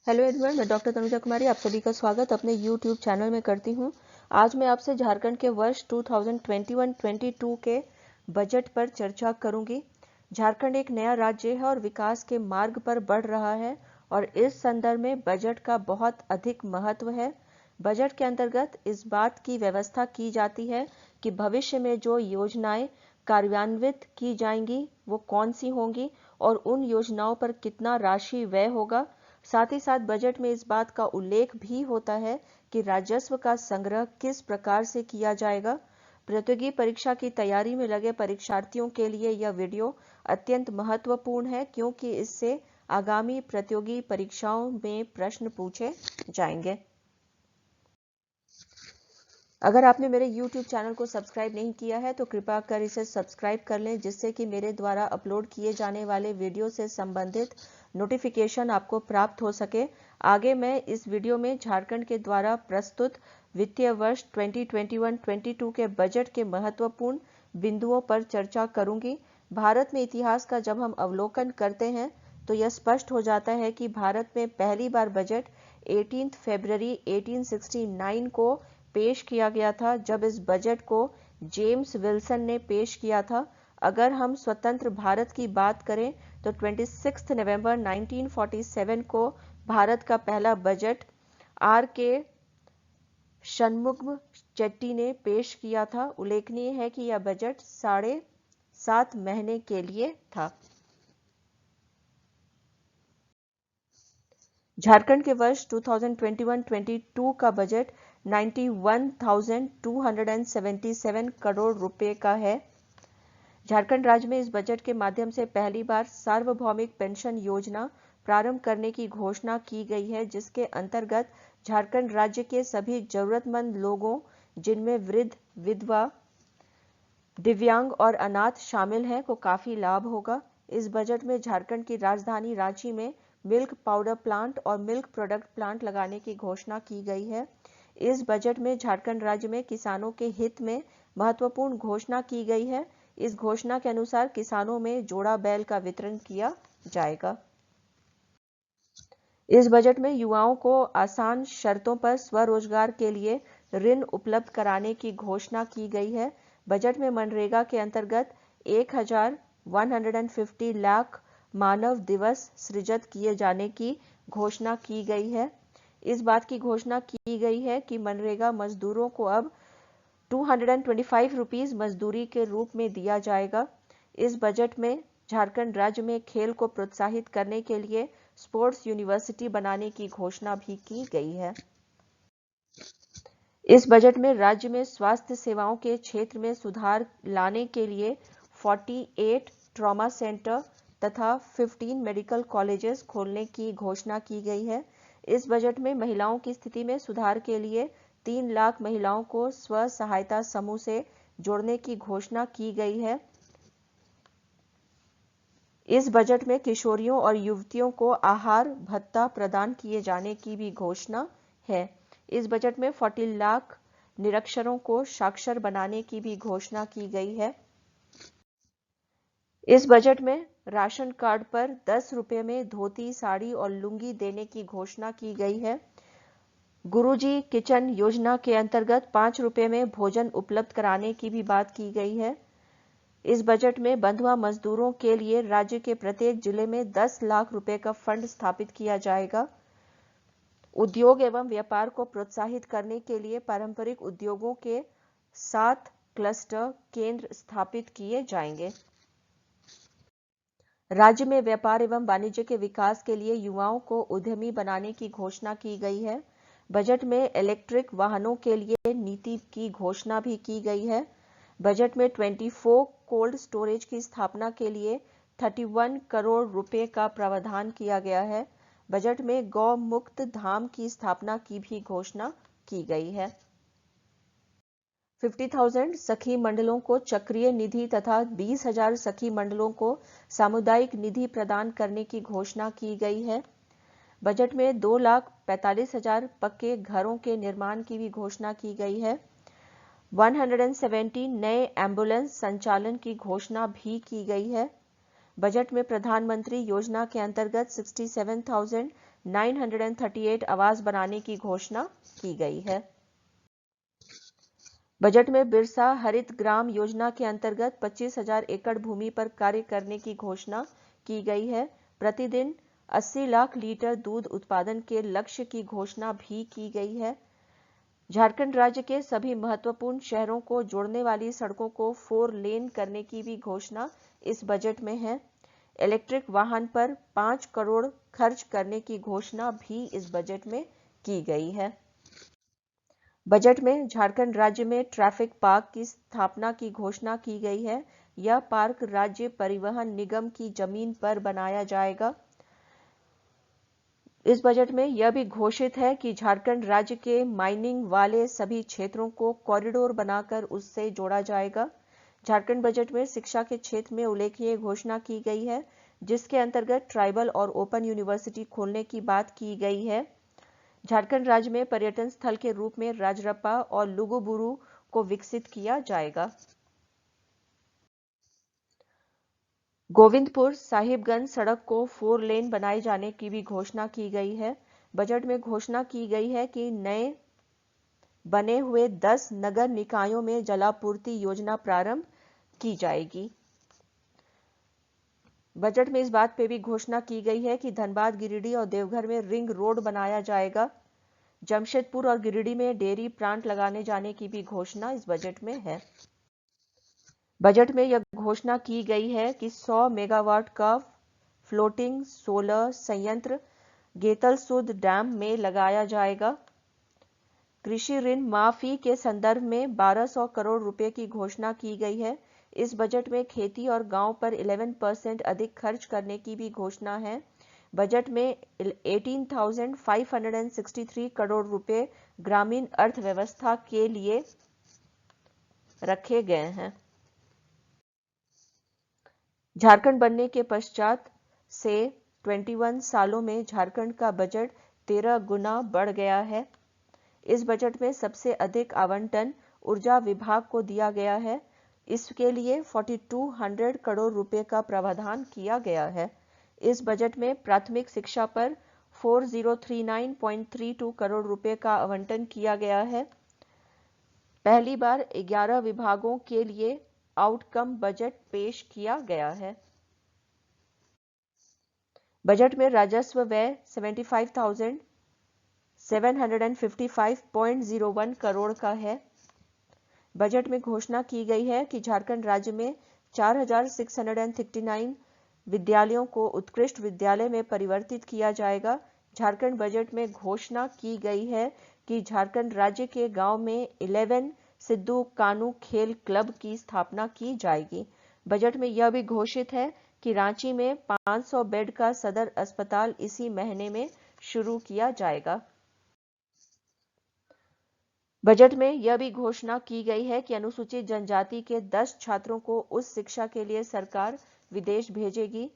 Hello everyone, मैं doctor Tanuja कुमारी आप सभी का स्वागत अपने यूट्यूब चैनल में करती हूं। आज मैं आपसे झारखंड के वर्ष 2021-22 के बजट पर चर्चा करूंगी। झारखंड एक नया राज्य है और विकास के मार्ग पर बढ़ रहा है और इस संदर्भ में बजट का बहुत अधिक महत्व है। बजट के अंतर्गत इस बात की व्यवस्था की जाती है कि भविष्य में जो योजनाएं कार्यान्वित की जाएंगी वो कौन सी होंगी और उन योजनाओं पर कितना राशि व्यय होगा। साथ ही साथ बजट में इस बात का उल्लेख भी होता है कि राजस्व का संग्रह किस प्रकार से किया जाएगा। प्रतियोगी परीक्षा की तैयारी में लगे परीक्षार्थियों के लिए यह वीडियो अत्यंत महत्वपूर्ण है क्योंकि इससे आगामी प्रतियोगी परीक्षाओं में प्रश्न पूछे जाएंगे। अगर आपने मेरे YouTube चैनल को सब्सक्राइब नहीं किया है तो कृपया कर इसे सब्सक्राइब कर लें, जिससे कि मेरे द्वारा अपलोड किए जाने वाले वीडियो से संबंधित नोटिफिकेशन आपको प्राप्त हो सके। आगे मैं इस वीडियो में झारखंड के द्वारा प्रस्तुत वित्तीय वर्ष 2021-22 के बजट के महत्वपूर्ण बिंदुओं पर चर्चा करूंगी। भारत में इतिहास का जब हम अवलोकन करते हैं तो यह स्पष्ट हो जाता है कि भारत में पहली बार बजट 18 फरवरी 1869 को पेश किया गया था, जब इस बजट को जेम्स विल्सन ने पेश किया था। अगर हम स्वतंत्र भारत की बात करें तो 26 नवंबर 1947 को भारत का पहला बजट R.K. षणमुगम चेट्टी ने पेश किया था। उल्लेखनीय है कि यह बजट 7.5 महीने के लिए था। झारखंड के वर्ष 2021-22 का बजट 91,277 करोड़ रुपए का है। झारखंड राज्य में इस बजट के माध्यम से पहली बार सार्वभौमिक पेंशन योजना प्रारंभ करने की घोषणा की गई है, जिसके अंतर्गत झारखंड राज्य के सभी जरूरतमंद लोगों, जिनमें वृद्ध, विधवा, दिव्यांग और अनाथ शामिल हैं, को काफी लाभ होगा। इस बजट में झारखंड की राजधानी रांची में मिल्क पाउडर प्लांट और मिल्क प्रोडक्ट प्लांट लगाने की घोषणा की गई है। इस बजट में झारखंड राज्य में किसानों के हित में महत्वपूर्ण घोषणा की गई है। इस घोषणा के अनुसार किसानों में जोड़ा बैल का वितरण किया जाएगा। इस बजट में युवाओं को आसान शर्तों पर स्वरोजगार के लिए ऋण उपलब्ध कराने की घोषणा की गई है। बजट में मनरेगा के अंतर्गत 1,150 लाख मानव दिवस सृजित किए जाने की घोषणा की गई है। इस बात की घोषणा की गई है कि मनरेगा मजदूरों को अब 225 रुपीज मजदूरी के रूप में दिया जाएगा। इस बजट में झारखंड राज्य में खेल को प्रोत्साहित करने के लिए स्पोर्ट्स यूनिवर्सिटी बनाने की घोषणा भी की गई है। इस बजट में राज्य में स्वास्थ्य सेवाओं के क्षेत्र में सुधार लाने के लिए 48 ट्रॉमा सेंटर तथा 15 मेडिकल कॉलेजेस खोलने की घोषणा की गई है। इस बजट में महिलाओं की स्थिति में सुधार के लिए 3 लाख महिलाओं को स्व सहायता समूह से जोड़ने की घोषणा की गई है। इस बजट में किशोरियों और युवतियों को आहार भत्ता प्रदान किए जाने की भी घोषणा है। इस बजट में 40 लाख निरक्षरों को साक्षर बनाने की भी घोषणा की गई है। इस बजट में राशन कार्ड पर 10 रुपये में धोती, साड़ी और लुंगी देने की घोषणा की गई है। गुरुजी किचन योजना के अंतर्गत 5 रुपये में भोजन उपलब्ध कराने की भी बात की गई है। इस बजट में बंधुआ मजदूरों के लिए राज्य के प्रत्येक जिले में 10 लाख रुपए का फंड स्थापित किया जाएगा। उद्योग एवं व्यापार को प्रोत्साहित करने के लिए पारंपरिक उद्योगों के 7 क्लस्टर केंद्र स्थापित किए जाएंगे। राज्य में व्यापार एवं वाणिज्य के विकास के लिए युवाओं को उद्यमी बनाने की घोषणा की गई है। बजट में इलेक्ट्रिक वाहनों के लिए नीति की घोषणा भी की गई है। बजट में 24 कोल्ड स्टोरेज की स्थापना के लिए 31 करोड़ रुपए का प्रावधान किया गया है। बजट में गौ मुक्त धाम की स्थापना की भी घोषणा की गई है। 50,000 सखी मंडलों को चक्रीय निधि तथा 20,000 सखी मंडलों को सामुदायिक निधि प्रदान करने की घोषणा की गई है। बजट में 2,45,000 पक्के घरों के निर्माण की भी घोषणा की गई है। 170 नए एम्बुलेंस संचालन की घोषणा भी की गई है। बजट में प्रधानमंत्री योजना के अंतर्गत 67,000 938 आवास बनाने की घोषणा की गई है। बजट में बिरसा हरित ग्राम योजना के अंतर्गत 25,000 एकड़ भूमि पर कार्य करने की घोषणा की गई है। प्रतिदिन 80 लाख लीटर दूध उत्पादन के लक्ष्य की घोषणा भी की गई है। झारखंड राज्य के सभी महत्वपूर्ण शहरों को जोड़ने वाली सड़कों को 4 लेन करने की भी घोषणा इस बजट में है। इलेक्ट्रिक वाहन पर 5 करोड़ खर्च करने की घोषणा भी इस बजट में की गई है। बजट में झारखंड राज्य में ट्रैफिक पार्क की स्थापना की घोषणा की गई है। यह पार्क राज्य परिवहन निगम की जमीन पर बनाया जाएगा। इस बजट में यह भी घोषित है कि झारखंड राज्य के माइनिंग वाले सभी क्षेत्रों को कॉरिडोर बनाकर उससे जोड़ा जाएगा। झारखंड बजट में शिक्षा के क्षेत्र में उल्लेखनीय घोषणा की गई है, जिसके अंतर्गत ट्राइबल और ओपन यूनिवर्सिटी खोलने की बात की गई है। झारखंड राज्य में पर्यटन स्थल के रूप में राजरप्पा और लुगुबुरु को विकसित किया जाएगा। गोविंदपुर साहिबगंज सड़क को 4 लेन बनाए जाने की भी घोषणा की गई है। बजट में घोषणा की गई है कि नए बने हुए 10 नगर निकायों में जलापूर्ति योजना प्रारंभ की जाएगी। बजट में इस बात पे भी घोषणा की गई है कि धनबाद, गिरिडीह और देवघर में रिंग रोड बनाया जाएगा। जमशेदपुर और गिरिडीह में डेयरी प्लांट लगाने जाने की भी घोषणा इस बजट में है। बजट में यह घोषणा की गई है कि 100 मेगावाट का फ्लोटिंग सोलर संयंत्र गेतलसूद डैम में लगाया जाएगा। कृषि ऋण माफी के संदर्भ में 1200 करोड़ रुपए की घोषणा की गई है। इस बजट में खेती और गांव पर 11% अधिक खर्च करने की भी घोषणा है। बजट में 18,563 करोड़ रुपए ग्रामीण अर्थव्यवस्था के लिए रखे गए हैं। झारखंड बनने के पश्चात से 21 सालों में झारखंड का बजट 13 गुना बढ़ गया है। इस बजट में सबसे अधिक आवंटन ऊर्जा विभाग को दिया गया है। इसके लिए 4200 करोड़ रुपए का प्रावधान किया गया है। इस बजट में प्राथमिक शिक्षा पर 4039.32 करोड़ रुपए का आवंटन किया गया है। पहली बार 11 विभागों के लिए आउटकम बजट पेश किया गया है। बजट में राजस्व व्यय 75,755.01 करोड़ का है। बजट में घोषणा की गई है कि झारखंड राज्य में 4,639 विद्यालयों को उत्कृष्ट विद्यालय में परिवर्तित किया जाएगा। झारखंड बजट में घोषणा की गई है कि झारखंड राज्य के गांव में 11 सिद्धू कानू खेल क्लब की स्थापना की जाएगी। बजट में यह भी घोषित है कि रांची में 500 बेड का सदर अस्पताल इसी महीने में शुरू किया जाएगा। बजट में यह भी घोषणा की गई है कि अनुसूचित जनजाति के 10 छात्रों को उच्च शिक्षा के लिए सरकार विदेश भेजेगी।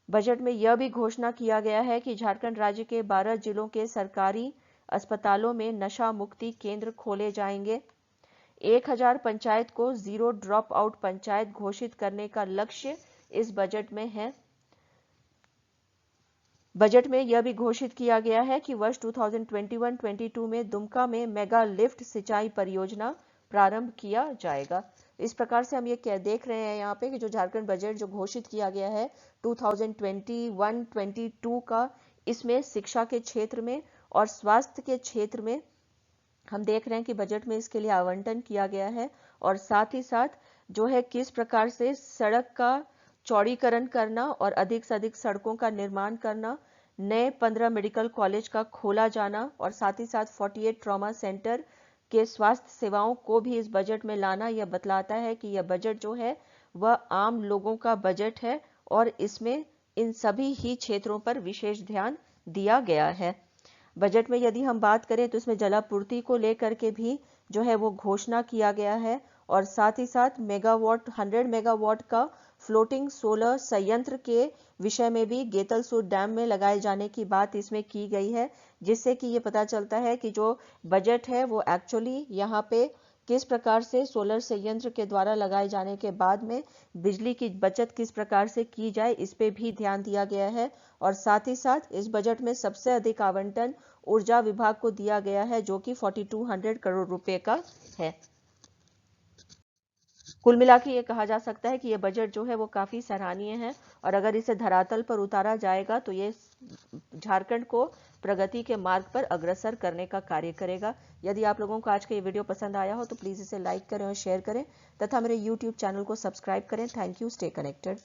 बजट में यह भी घोषणा किया गया है कि झारखंड राज्य के 12 जिलों के सरकारी अस्पतालों में नशा मुक्ति केंद्र खोले जाएंगे। 1000 पंचायत को जीरो ड्रॉप आउट पंचायत घोषित करने का लक्ष्य इस बजट में है। बजट में यह भी घोषित किया गया है कि वर्ष 2021-22 में दुमका में मेगा लिफ्ट सिंचाई परियोजना प्रारंभ किया जाएगा। इस प्रकार से हम ये देख रहे हैं यहाँ पे कि जो झारखंड बजट जो घोषित किया गया है 2021-22 का, इसमें शिक्षा के क्षेत्र में और स्वास्थ्य के क्षेत्र में हम देख रहे हैं कि बजट में इसके लिए आवंटन किया गया है। और साथ ही साथ जो है किस प्रकार से सड़क का चौड़ीकरण करना और अधिक से अधिक सड़कों का निर्माण करना, नए 15 मेडिकल कॉलेज का खोला जाना और साथ ही साथ 48 ट्रॉमा सेंटर के स्वास्थ्य सेवाओं को भी इस बजट में लाना, यह बतलाता है कि यह बजट जो है वह आम लोगों का बजट है और इसमें इन सभी ही क्षेत्रों पर विशेष ध्यान दिया गया है। बजट में यदि हम बात करें तो इसमें जलापूर्ति को लेकर के भी जो है वो घोषणा किया गया है और साथ ही साथ 100 मेगावाट का फ्लोटिंग सोलर संयंत्र के विषय में भी गेतलसूद डैम में लगाए जाने की बात इसमें की गई है, जिससे कि ये पता चलता है कि जो बजट है वो एक्चुअली यहाँ पे किस प्रकार से सोलर संयंत्र के द्वारा लगाए जाने के बाद में बिजली की बचत किस प्रकार से की जाए, इस पे भी ध्यान दिया गया है। और साथ ही साथ इस बजट में सबसे अधिक आवंटन ऊर्जा विभाग को दिया गया है, जो कि 4200 करोड़ रुपए का है। कुल मिला के ये कहा जा सकता है कि ये बजट जो है वो काफ़ी सराहनीय है, और अगर इसे धरातल पर उतारा जाएगा तो ये झारखंड को प्रगति के मार्ग पर अग्रसर करने का कार्य करेगा। यदि आप लोगों को आज का ये वीडियो पसंद आया हो तो प्लीज़ इसे लाइक करें और शेयर करें तथा मेरे YouTube चैनल को सब्सक्राइब करें। Thank you. Stay connected.